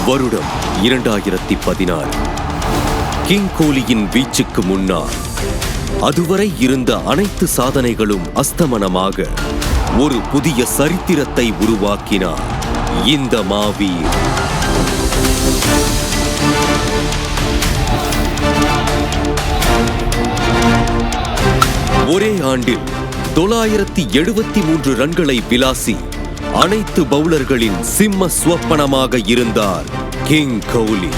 வருடம் 2016. கிங் கோலியின் வீச்சுக்கு முன்னால் அதுவரை இருந்த அனைத்து சாதனைகளும் அஸ்தமனமாக ஒரு புதிய சரித்திரத்தை உருவாக்கினார் இந்த மாவீரன். ஒரே ஆண்டில் 973 ரன்களை விளாசி அனைத்து பவுலர்களின் சிம்ம ஸ்வப்பனமாக இருந்தார் கிங் கோலி.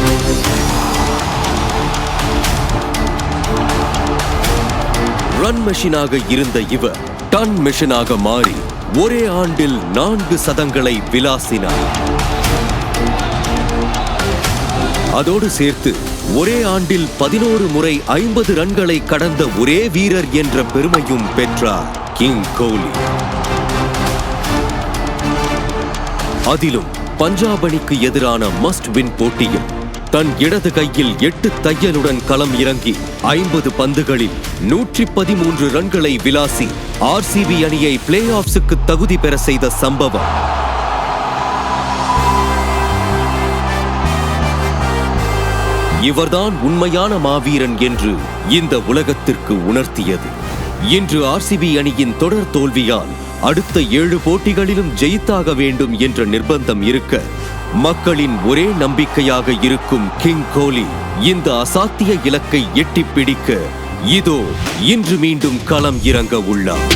ரன் மெஷினாக இருந்த இவர் டன் மெஷினாக மாறி ஒரே ஆண்டில் 4 சதங்களை விளாசினார். அதோடு சேர்த்து ஒரே ஆண்டில் 11 முறை 50 ரன்களை கடந்த ஒரே வீரர் என்ற பெருமையும் பெற்றார் கிங் கோலி. அதிலும் பஞ்சாப் அணிக்கு எதிரான மஸ்ட் வின் போட்டியில் தன் இடது கையில் 8 தையலுடன் களம் இறங்கி 50 பந்துகளில் 113 ரன்களை விளாசி RCB அணியை பிளே ஆஃப்ஸுக்கு தகுதி பெற செய்த சம்பவம். இவர்தான் உண்மையான மாவீரன் என்று இந்த உலகத்திற்கு உணர்த்தியது. இன்று RCB அணியின் தொடர் தோல்வியால் அடுத்த 7 போட்டிகளிலும் ஜெயித்தாக வேண்டும் என்ற நிர்பந்தம் இருக்க, மக்களின் ஒரே நம்பிக்கையாக இருக்கும் கிங் கோலி இந்த அசாத்திய இலக்கை எட்டிப் பிடிக்க இதோ இன்று மீண்டும் களம் இறங்க உள்ளார்.